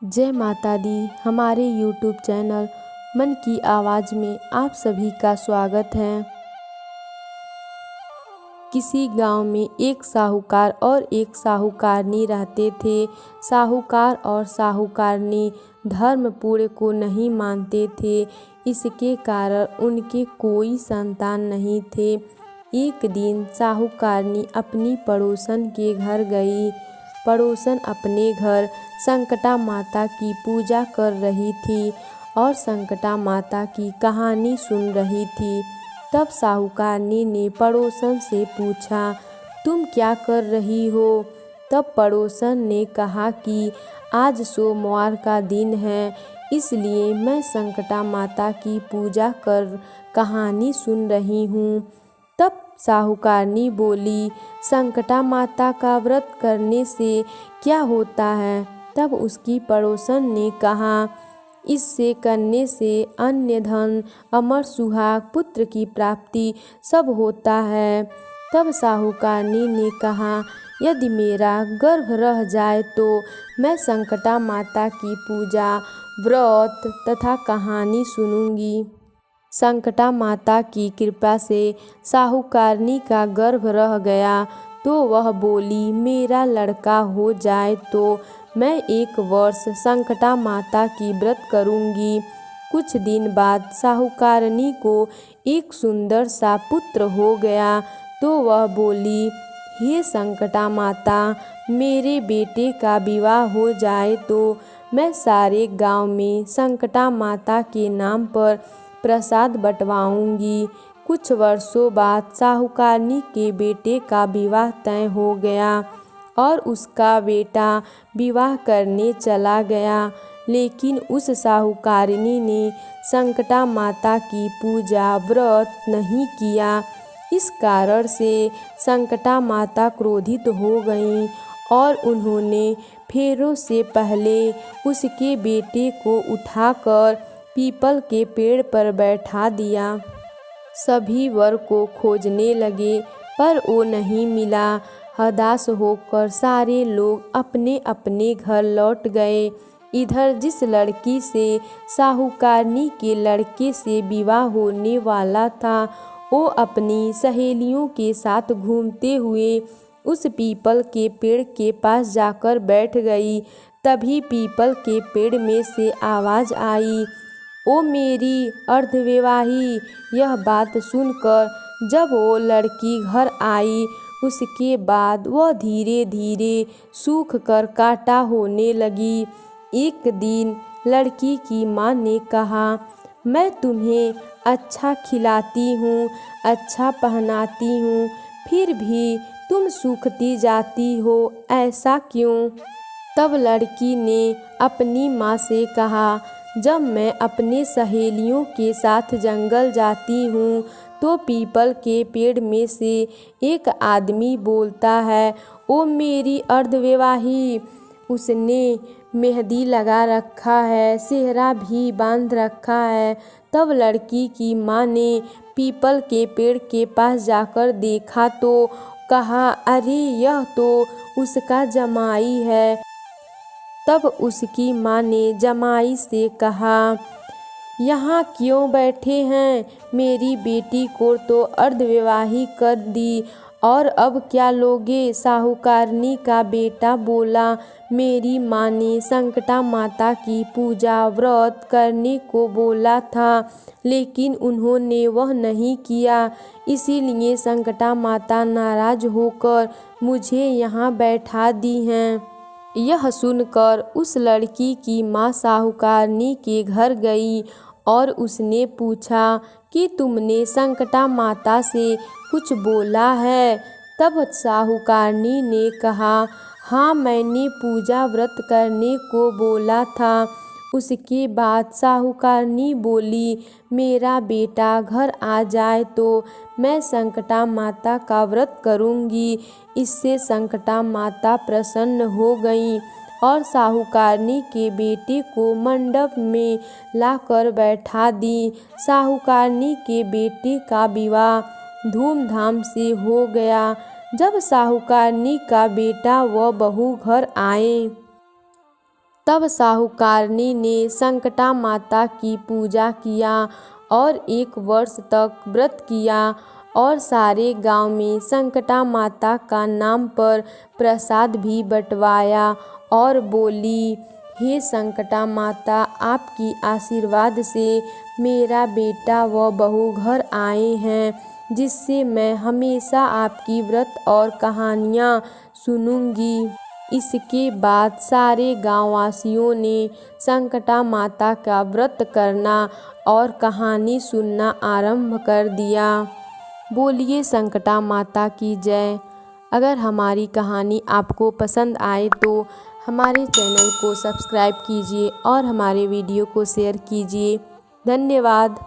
जय माता दी। हमारे YouTube चैनल मन की आवाज़ में आप सभी का स्वागत है। किसी गांव में एक साहूकार और एक साहूकारनी रहते थे। साहूकार और साहूकारनी धर्मपुर को नहीं मानते थे, इसके कारण उनके कोई संतान नहीं थे। एक दिन साहूकारनी अपनी पड़ोसन के घर गई। पड़ोसन अपने घर संकटा माता की पूजा कर रही थी और संकटा माता की कहानी सुन रही थी। तब साहूकारनी ने पड़ोसन से पूछा, तुम क्या कर रही हो? तब पड़ोसन ने कहा कि आज सोमवार का दिन है, इसलिए मैं संकटा माता की पूजा कर कहानी सुन रही हूँ। तब साहूकारनी बोली, संकटा माता का व्रत करने से क्या होता है? तब उसकी पड़ोसन ने कहा, इससे करने से अन्य धन, अमर सुहाग, पुत्र की प्राप्ति सब होता है। तब साहूकारनी ने कहा, यदि मेरा गर्भ रह जाए तो मैं संकटा माता की पूजा, व्रत तथा कहानी सुनूंगी। संकटा माता की कृपा से साहूकारनी का गर्भ रह गया तो वह बोली, मेरा लड़का हो जाए तो मैं 1 वर्ष संकटा माता की व्रत करूंगी। कुछ दिन बाद साहूकारनी को एक सुंदर सा पुत्र हो गया तो वह बोली, हे संकटा माता, मेरे बेटे का विवाह हो जाए तो मैं सारे गांव में संकटा माता के नाम पर प्रसाद बंटवाऊंगी। कुछ वर्षों बाद साहूकारनी के बेटे का विवाह तय हो गया और उसका बेटा विवाह करने चला गया, लेकिन उस साहूकारनी ने संकटा माता की पूजा, व्रत नहीं किया। इस कारण से संकटा माता क्रोधित हो गईं और उन्होंने फेरों से पहले उसके बेटे को उठाकर पीपल के पेड़ पर बैठा दिया। सभी वर को खोजने लगे पर वो नहीं मिला। हताश होकर सारे लोग अपने अपने घर लौट गए। इधर जिस लड़की से साहूकारनी के लड़के से विवाह होने वाला था, वो अपनी सहेलियों के साथ घूमते हुए उस पीपल के पेड़ के पास जाकर बैठ गई। तभी पीपल के पेड़ में से आवाज़ आई, ओ मेरी अर्धविवाही। यह बात सुनकर जब वो लड़की घर आई, उसके बाद वह धीरे धीरे सूख कर कांटा होने लगी। एक दिन लड़की की माँ ने कहा, मैं तुम्हें अच्छा खिलाती हूँ, अच्छा पहनाती हूँ, फिर भी तुम सूखती जाती हो, ऐसा क्यों? तब लड़की ने अपनी माँ से कहा, जब मैं अपने सहेलियों के साथ जंगल जाती हूँ तो पीपल के पेड़ में से एक आदमी बोलता है, ओ मेरी अर्धविवाही। उसने मेहंदी लगा रखा है, सेहरा भी बांध रखा है। तब लड़की की माँ ने पीपल के पेड़ के पास जाकर देखा तो कहा, अरे यह तो उसका जमाई है। तब उसकी माँ ने जमाई से कहा, यहाँ क्यों बैठे हैं? मेरी बेटी को तो अर्धविवाही कर दी और अब क्या लोगे? साहूकारनी का बेटा बोला, मेरी माँ ने संकटा माता की पूजा, व्रत करने को बोला था, लेकिन उन्होंने वह नहीं किया, इसीलिए संकटा माता नाराज होकर मुझे यहाँ बैठा दी हैं। यह सुनकर उस लड़की की माँ साहूकारनी के घर गई और उसने पूछा कि तुमने संकटा माता से कुछ बोला है? तब साहूकारनी ने कहा, हाँ, मैंने पूजा व्रत करने को बोला था। उसके बाद साहूकारनी बोली, मेरा बेटा घर आ जाए तो मैं संकटा माता का व्रत करूंगी। इससे संकटा माता प्रसन्न हो गईं और साहूकारनी के बेटे को मंडप में लाकर बैठा दी। साहूकारनी के बेटे का विवाह धूमधाम से हो गया। जब साहूकारनी का बेटा व बहू घर आए तब साहूकारनी ने संकटा माता की पूजा किया और 1 वर्ष तक व्रत किया और सारे गांव में संकटा माता का नाम पर प्रसाद भी बंटवाया और बोली, हे संकटा माता, आपकी आशीर्वाद से मेरा बेटा व बहू घर आए हैं, जिससे मैं हमेशा आपकी व्रत और कहानियाँ सुनूंगी। इसके बाद सारे गांववासियों ने संकटा माता का व्रत करना और कहानी सुनना आरंभ कर दिया। बोलिए संकटा माता की जय। अगर हमारी कहानी आपको पसंद आए तो हमारे चैनल को सब्सक्राइब कीजिए और हमारे वीडियो को शेयर कीजिए। धन्यवाद।